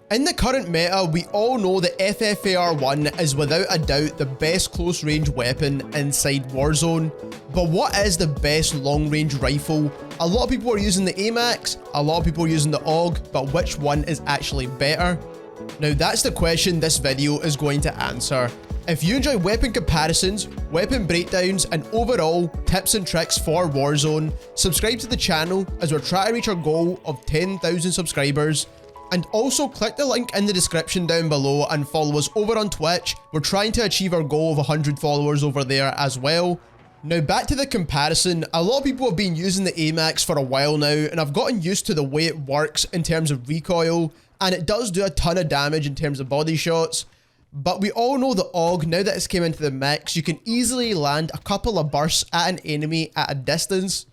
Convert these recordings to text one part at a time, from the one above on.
In the current meta, we all know that FFAR1 is without a doubt the best close range weapon inside Warzone, but what is the best long range rifle? A lot of people are using the AMAX, a lot of people are using the AUG, but which one is actually better? Now that's the question this video is going to answer. If you enjoy weapon comparisons, weapon breakdowns, and overall tips and tricks for Warzone, subscribe to the channel as we're trying to reach our goal of 10,000 subscribers. And also click the link in the description down below and follow us over on Twitch. We're trying to achieve our goal of 100 followers over there as well. Now back to the comparison, a lot of people have been using the AMAX for a while now, and I've gotten used to the way it works in terms of recoil, and it does do a ton of damage in terms of body shots. But we all know the AUG, now that it's came into the mix, you can easily land a couple of bursts at an enemy at a distance.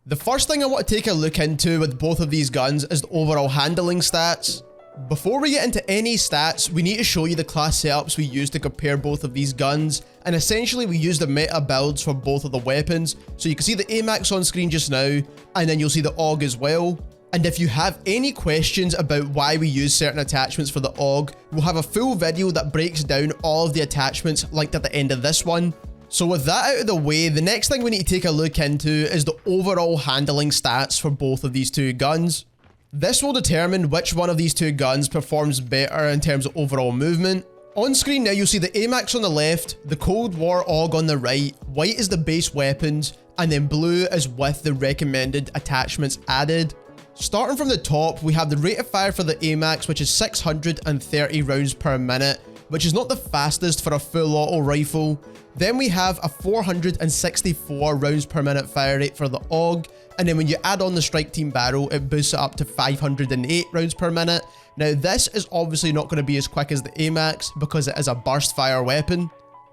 The first thing I want to take a look into with both of these guns is the overall handling stats. Before we get into any stats, we need to show you the class setups we use to compare both of these guns, and essentially we use the meta builds for both of the weapons. So you can see the AMAX on screen just now, and then you'll see the AUG as well. And if you have any questions about why we use certain attachments for the AUG, we'll have a full video that breaks down all of the attachments linked at the end of this one. So with that out of the way, the next thing we need to take a look into is the overall handling stats for both of these two guns. This will determine which one of these two guns performs better in terms of overall movement. On screen now you'll see the AMAX on the left, the Cold War AUG on the right, white is the base weapons, and then blue is with the recommended attachments added. Starting from the top, we have the rate of fire for the AMAX, which is 630 rounds per minute, which is not the fastest for a full auto rifle. Then we have a 464 rounds per minute fire rate for the AUG, and then when you add on the strike team barrel, it boosts it up to 508 rounds per minute. Now this is obviously not going to be as quick as the AMAX because it is a burst fire weapon.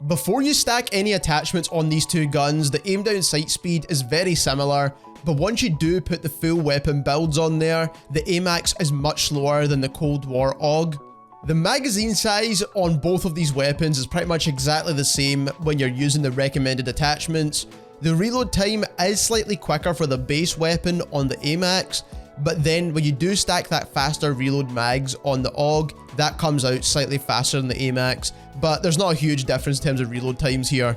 Before you stack any attachments on these two guns, the aim down sight speed is very similar, but once you do put the full weapon builds on there, the AMAX is much slower than the Cold War AUG. The magazine size on both of these weapons is pretty much exactly the same when you're using the recommended attachments. The reload time is slightly quicker for the base weapon on the AMAX, but then when you do stack that faster reload mags on the AUG, that comes out slightly faster than the AMAX, but there's not a huge difference in terms of reload times here.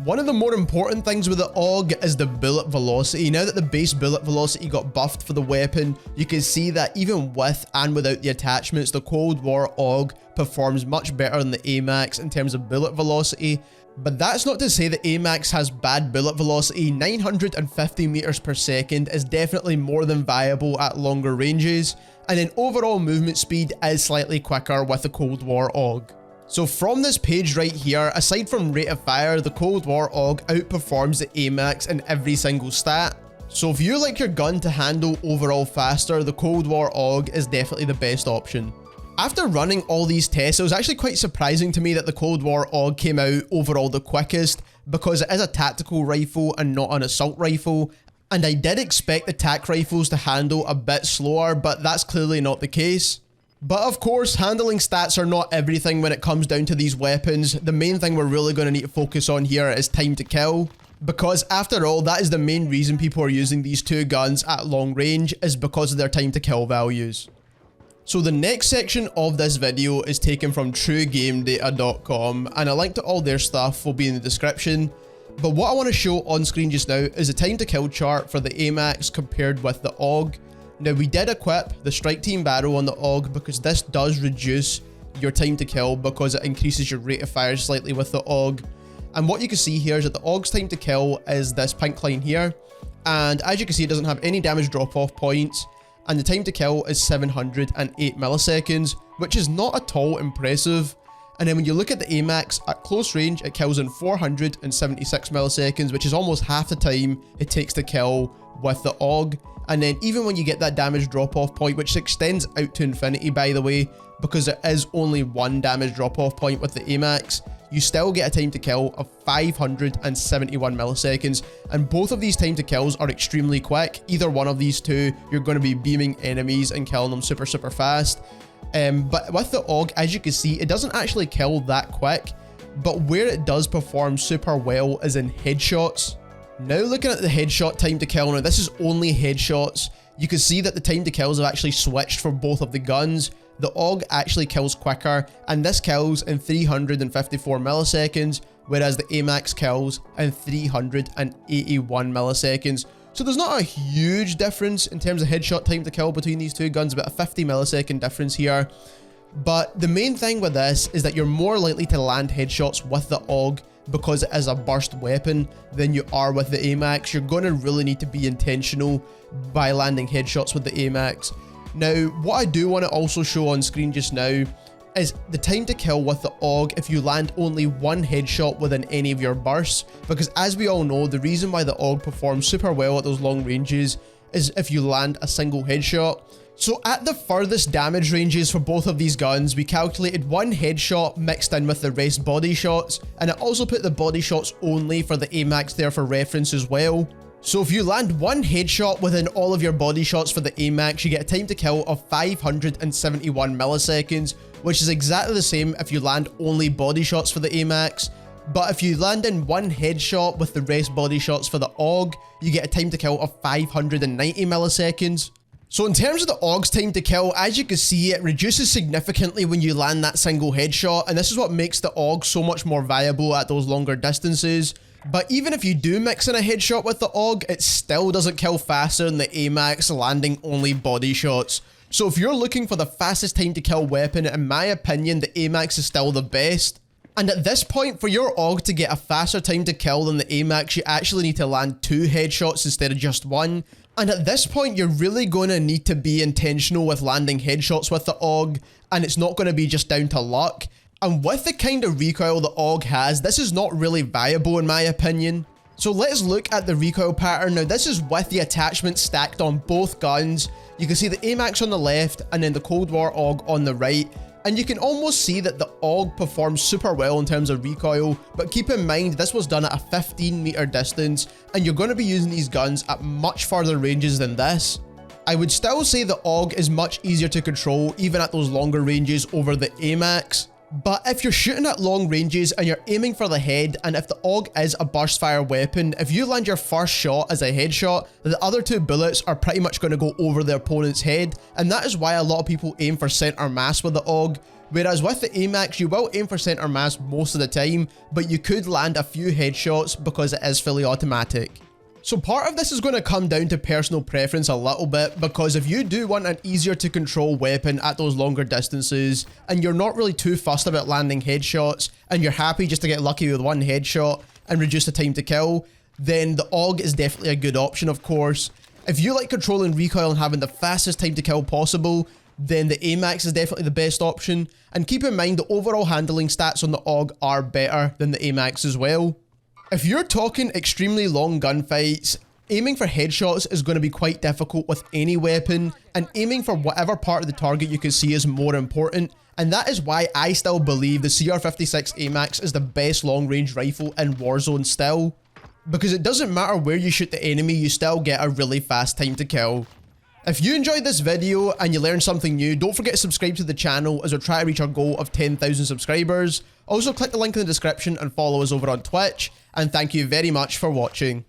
One of the more important things with the AUG is the bullet velocity. Now that the base bullet velocity got buffed for the weapon, you can see that even with and without the attachments, the Cold War AUG performs much better than the AMAX in terms of bullet velocity. But that's not to say the AMAX has bad bullet velocity. 950 meters per second is definitely more than viable at longer ranges, and then overall movement speed is slightly quicker with the Cold War AUG. So from this page right here, aside from rate of fire, the Cold War AUG outperforms the AMAX in every single stat. So if you like your gun to handle overall faster, the Cold War AUG is definitely the best option. After running all these tests, it was actually quite surprising to me that the Cold War AUG came out overall the quickest, because it is a tactical rifle and not an assault rifle, and I did expect the tac rifles to handle a bit slower, but that's clearly not the case. But of course, handling stats are not everything when it comes down to these weapons. The main thing we're really going to need to focus on here is time to kill, because after all, that is the main reason people are using these two guns at long range, is because of their time to kill values. So the next section of this video is taken from TrueGameData.com, and a link to all their stuff will be in the description. But what I want to show on screen just now is the time to kill chart for the AMAX compared with the AUG. Now we did equip the strike team barrel on the AUG because this does reduce your time to kill because it increases your rate of fire slightly with the AUG. And what you can see here is that the AUG's time to kill is this pink line here. And as you can see, it doesn't have any damage drop off points. And the time to kill is 708 milliseconds, which is not at all impressive. And then when you look at the AMAX, at close range, it kills in 476 milliseconds, which is almost half the time it takes to kill with the AUG. And then even when you get that damage drop off point, which extends out to infinity by the way, because there is only one damage drop off point with the AMAX, you still get a time to kill of 571 milliseconds. And both of these time to kills are extremely quick. Either one of these two, you're going to be beaming enemies and killing them super fast. But with the AUG, as you can see, it doesn't actually kill that quick, but where it does perform super well is in headshots. Now looking at the headshot time to kill, now this is only headshots, you can see that the time to kills have actually switched for both of the guns, the AUG actually kills quicker, and this kills in 354 milliseconds, whereas the AMAX kills in 381 milliseconds. So there's not a huge difference in terms of headshot time to kill between these two guns, about a 50 millisecond difference here. But the main thing with this is that you're more likely to land headshots with the AUG because it is a burst weapon than you are with the AMAX. You're going to really need to be intentional by landing headshots with the AMAX. Now, what I do want to also show on screen just now is the time to kill with the AUG if you land only one headshot within any of your bursts, because as we all know, the reason why the AUG performs super well at those long ranges is if you land a single headshot. So at the furthest damage ranges for both of these guns, we calculated one headshot mixed in with the rest body shots, and it also put the body shots only for the AMAX there for reference as well. So if you land one headshot within all of your body shots for the AMAX, you get a time to kill of 571 milliseconds, which is exactly the same if you land only body shots for the AMAX. But if you land in one headshot with the rest body shots for the AUG, you get a time to kill of 590 milliseconds. So in terms of the AUG's time to kill, as you can see, it reduces significantly when you land that single headshot, and this is what makes the AUG so much more viable at those longer distances. But even if you do mix in a headshot with the AUG, it still doesn't kill faster than the AMAX landing only body shots. So if you're looking for the fastest time to kill weapon, in my opinion, the AMAX is still the best. And at this point, for your AUG to get a faster time to kill than the AMAX, you actually need to land 2 headshots instead of just 1. And at this point, you're really going to need to be intentional with landing headshots with the AUG, and it's not going to be just down to luck. And with the kind of recoil the AUG has, this is not really viable in my opinion. So let's look at the recoil pattern. Now this is with the attachments stacked on both guns. You can see the AMAX on the left and then the Cold War AUG on the right. And you can almost see that the AUG performs super well in terms of recoil, but keep in mind this was done at a 15 meter distance, and you're going to be using these guns at much farther ranges than this. I would still say the AUG is much easier to control even at those longer ranges over the AMAX. But if you're shooting at long ranges and you're aiming for the head, and if the AUG is a burst fire weapon, if you land your first shot as a headshot, the other 2 bullets are pretty much going to go over the opponent's head, and that is why a lot of people aim for center mass with the AUG. Whereas with the AMAX, you will aim for center mass most of the time, but you could land a few headshots because it is fully automatic. So part of this is going to come down to personal preference a little bit, because if you do want an easier to control weapon at those longer distances, and you're not really too fussed about landing headshots, and you're happy just to get lucky with one headshot and reduce the time to kill, then the AUG is definitely a good option, of course. If you like controlling recoil and having the fastest time to kill possible, then the AMAX is definitely the best option. And keep in mind the overall handling stats on the AUG are better than the AMAX as well. If you're talking extremely long gunfights, aiming for headshots is going to be quite difficult with any weapon, and aiming for whatever part of the target you can see is more important, and that is why I still believe the CR56 AMAX is the best long range rifle in Warzone still, because it doesn't matter where you shoot the enemy, you still get a really fast time to kill. If you enjoyed this video and you learned something new, don't forget to subscribe to the channel as we try to reach our goal of 10,000 subscribers. Also click the link in the description and follow us over on Twitch, and thank you very much for watching.